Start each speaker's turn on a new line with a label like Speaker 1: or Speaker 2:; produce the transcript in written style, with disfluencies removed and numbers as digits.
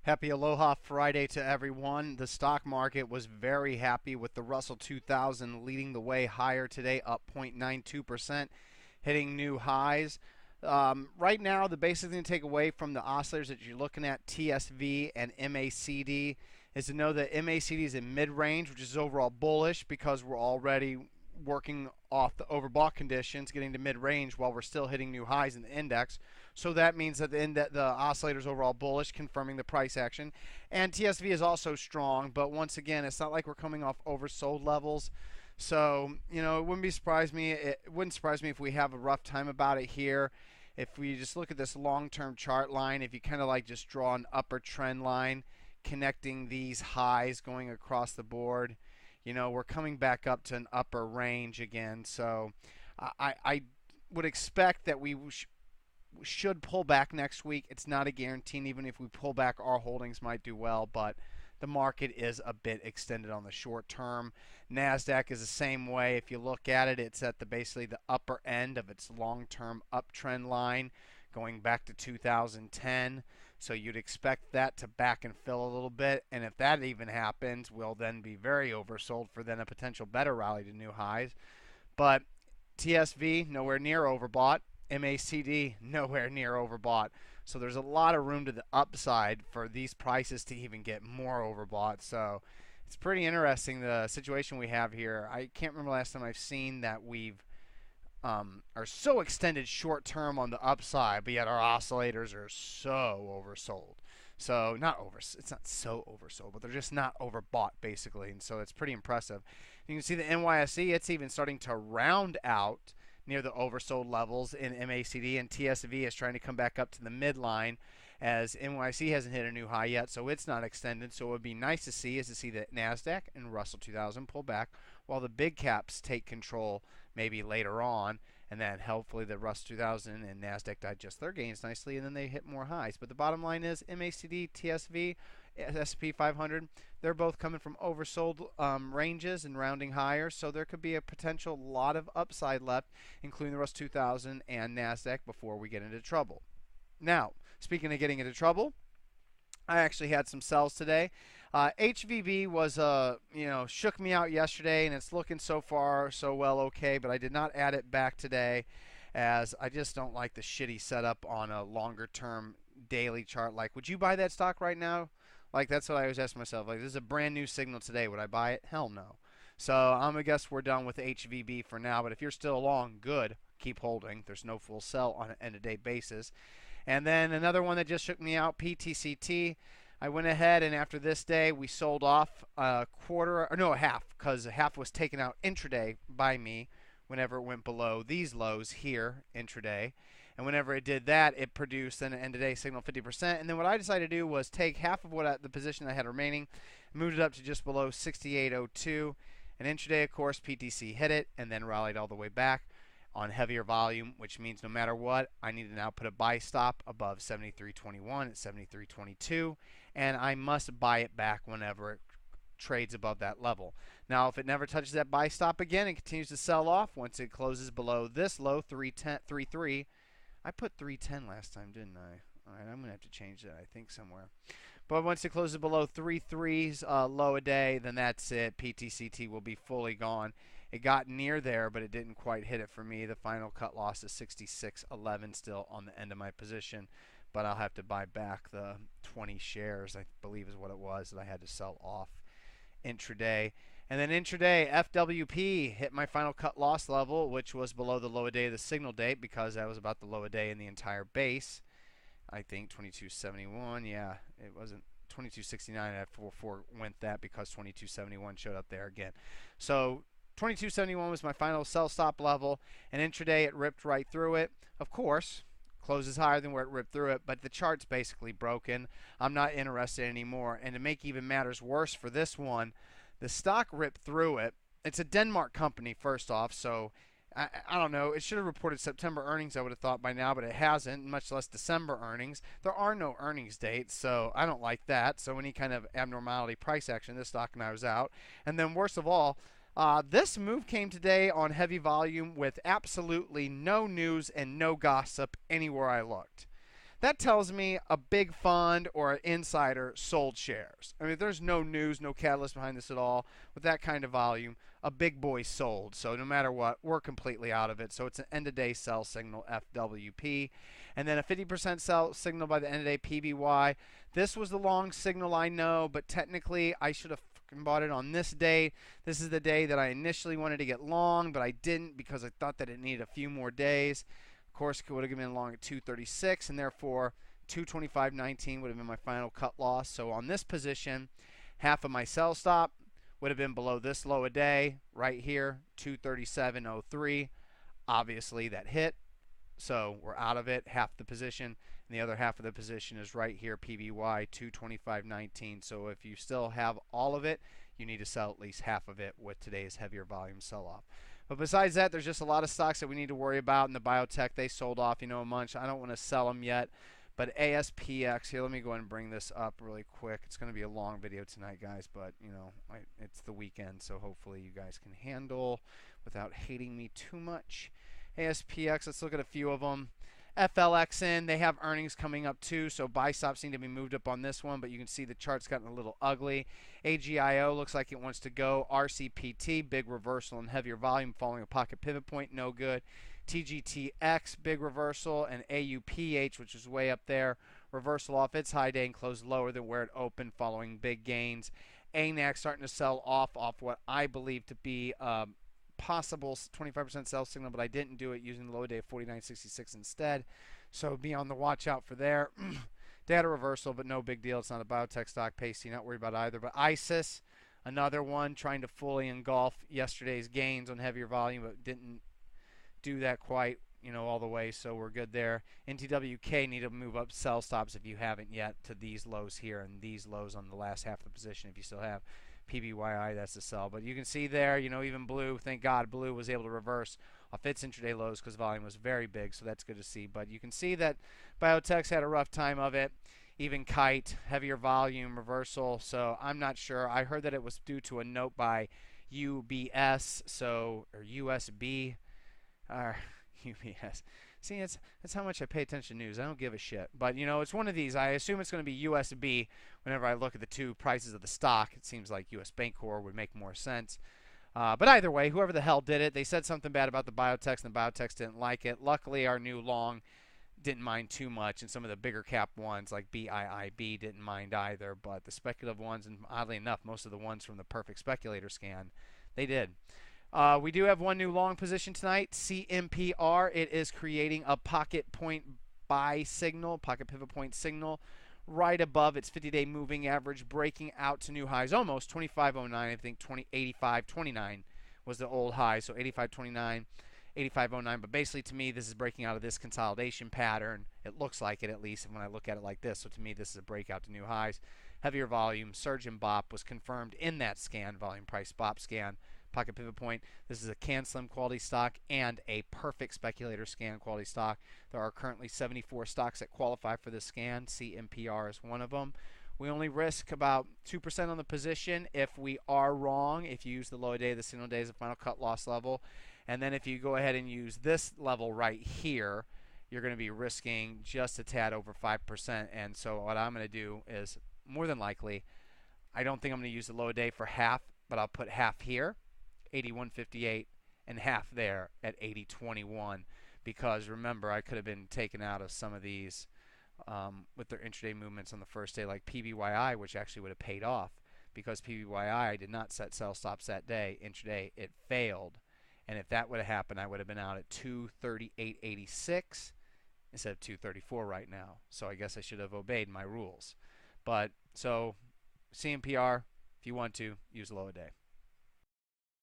Speaker 1: Happy Aloha Friday to everyone. The stock market was very happy with the Russell 2000 leading the way higher today, up 0.92%, hitting new highs. Right now, the basic thing to take away from the oscillators that you're looking at, TSV and MACD, is to know that MACD is in mid-range, which is overall bullish because we're already working off the overbought conditions, getting to mid-range while we're still hitting new highs in the index. So that means that the oscillator is overall bullish, confirming the price action. And TSV is also strong, but once again, it's not like we're coming off oversold levels. So, it wouldn't surprise me if we have a rough time about it here. If we just look at this long-term chart line, if you kind of like just draw an upper trend line connecting these highs going across the board, we're coming back up to an upper range again. So I would expect that we should pull back next week. It's not a guarantee. And even if we pull back, our holdings might do well, but the market is a bit extended on the short term. NASDAQ is the same way. If you look at it, it's at basically the upper end of its long-term uptrend line going back to 2010. So you'd expect that to back and fill a little bit. And if that even happens, we'll then be very oversold for then a potential better rally to new highs. But TSV, nowhere near overbought. MACD, nowhere near overbought. So there's a lot of room to the upside for these prices to even get more overbought. So it's pretty interesting, the situation we have here. I can't remember last time I've seen that we've are so extended short term on the upside, but yet our oscillators are so oversold. So it's not so oversold, but they're just not overbought basically, and so it's pretty impressive. You can see the NYSE, it's even starting to round out near the oversold levels in MACD, and TSV is trying to come back up to the midline as NYC hasn't hit a new high yet, so it's not extended. So it would be nice to see the NASDAQ and Russell 2000 pull back while the big caps take control maybe later on, and then hopefully the Russell 2000 and NASDAQ digest their gains nicely, and then they hit more highs. But the bottom line is MACD, TSV, S&P 500, they're both coming from oversold ranges and rounding higher, so there could be a potential lot of upside left, including the Russell 2000 and NASDAQ, before we get into trouble. Now, speaking of getting into trouble, I actually had some sells today. HVB was, shook me out yesterday, and it's looking so far so well okay, but I did not add it back today as I just don't like the shitty setup on a longer term daily chart. Like, would you buy that stock right now? Like, that's what I always ask myself. Like, this is a brand new signal today. Would I buy it? Hell no. So I'm going to guess we're done with HVB for now, but if you're still along, good. Keep holding. There's no full sell on an end-of-day basis. And then another one that just shook me out, PTCT. I went ahead, and after this day, we sold off a half, because a half was taken out intraday by me whenever it went below these lows here intraday. And whenever it did that, it produced an end-of-day signal 50%. And then what I decided to do was take half of the position I had remaining, moved it up to just below 68.02. And intraday, of course, PTC hit it and then rallied all the way back on heavier volume, which means no matter what, I need to now put a buy stop above 73.21 at 73.22, and I must buy it back whenever it trades above that level. Now, if it never touches that buy stop again and continues to sell off, once it closes below this low, 3.3, I put 3.10 last time, didn't I? All right, I'm going to have to change that, I think, somewhere. But once it closes below 3.3's low a day, then that's it. PTCT will be fully gone. It got near there, but it didn't quite hit it for me. The final cut loss is 66.11 still on the end of my position, but I'll have to buy back the 20 shares, I believe is what it was, that I had to sell off intraday. And then intraday, FWP hit my final cut loss level, which was below the low a day of the signal date, because that was about the low a day in the entire base. I think 22.71, yeah, it wasn't 22.69 at 4 went that because 22.71 showed up there again. So 22.71 was my final sell stop level, and intraday it ripped right through it. Of course, closes higher than where it ripped through it, but the chart's basically broken. I'm not interested anymore. And to make even matters worse for this one, the stock ripped through it. It's a Denmark company, first off, so I don't know. It should have reported September earnings, I would have thought by now, but it hasn't, much less December earnings. There are no earnings dates, so I don't like that. So any kind of abnormality price action, this stock knows out. And then worst of all, this move came today on heavy volume with absolutely no news and no gossip anywhere I looked. that tells me a big fund or an insider sold shares. I mean, there's no news, no catalyst behind this at all. With that kind of volume, a big boy sold. So no matter what, we're completely out of it. So it's an end of day sell signal FWP. And then a 50% sell signal by the end of day PBY. This was the long signal, I know, but technically I should have bought it on this day. This is the day that I initially wanted to get long, but I didn't because I thought that it needed a few more days. Of course, it would have given long at 236, and therefore 225.19 would have been my final cut loss. So on this position, half of my sell stop would have been below this low a day right here, 237.03. Obviously, that hit, so we're out of it, half the position. And the other half of the position is right here, PBY 225.19. So if you still have all of it, you need to sell at least half of it with today's heavier volume sell-off. But besides that, there's just a lot of stocks that we need to worry about. In the biotech, they sold off, a bunch. I don't want to sell them yet. But ASPX, here, let me go ahead and bring this up really quick. It's going to be a long video tonight, guys, but, it's the weekend, so hopefully you guys can handle without hating me too much. ASPX, let's look at a few of them. FLXN, they have earnings coming up too, so buy stops seem to be moved up on this one, but you can see the chart's gotten a little ugly. AGIO looks like it wants to go. RCPT, big reversal and heavier volume following a pocket pivot point, no good. TGTX, big reversal, and AUPH, which is way up there, reversal off its high day and closed lower than where it opened following big gains. ANAC starting to sell off what I believe to be possible 25% sell signal, but I didn't do it using the low day of 49.66 instead. So be on the watch out for there. Data reversal, but no big deal. It's not a biotech stock. Pacey, not worried about either. But ISIS, another one trying to fully engulf yesterday's gains on heavier volume, but didn't do that quite, all the way. So we're good there. NTWK need to move up sell stops if you haven't yet to these lows here and these lows on the last half of the position if you still have. PBYI, that's the sell. But you can see there, even blue, thank God blue was able to reverse off its intraday lows because volume was very big, so that's good to see. But you can see that biotech's had a rough time of it. Even Kite, heavier volume, reversal. So I'm not sure. I heard that it was due to a note by UBS, or USB, or UBS. See, that's how much I pay attention to news. I don't give a shit. But, it's one of these. I assume it's going to be USB. Whenever I look at the two prices of the stock, it seems like US Bancorp would make more sense. But either way, whoever the hell did it, they said something bad about the biotechs, and the biotechs didn't like it. Luckily, our new long didn't mind too much, and some of the bigger cap ones like BIIB didn't mind either. But the speculative ones, and oddly enough, most of the ones from the Perfect Speculator scan, they did. We do have one new long position tonight, CMPR. It is creating a pocket point buy signal, pocket pivot point signal, right above its 50-day moving average, breaking out to new highs, almost 25.09. I think 85.29 was the old high, so 85.29, 85.09. But basically, to me, this is breaking out of this consolidation pattern. It looks like it, at least when I look at it like this. So to me, this is a breakout to new highs. Heavier volume, surge in BOP was confirmed in that scan, volume price BOP scan. Pocket pivot point. This is a CanSlim quality stock and a Perfect Speculator scan quality stock. There are currently 74 stocks that qualify for this scan. CMPR is one of them. We only risk about 2% on the position if we are wrong, if you use the low day, the signal day as a final cut loss level. And then if you go ahead and use this level right here, you're going to be risking just a tad over 5%. And so what I'm going to do is, more than likely, I don't think I'm going to use the low day for half, but I'll put half here, 81.58, and half there at 80.21, because remember, I could have been taken out of some of these with their intraday movements on the first day, like PBYI, which actually would have paid off because PBYI did not set sell stops that day. Intraday, it failed, and if that would have happened, I would have been out at 238.86 instead of 234 right now. So I guess I should have obeyed my rules. But so CMPR, if you want to, use low a day.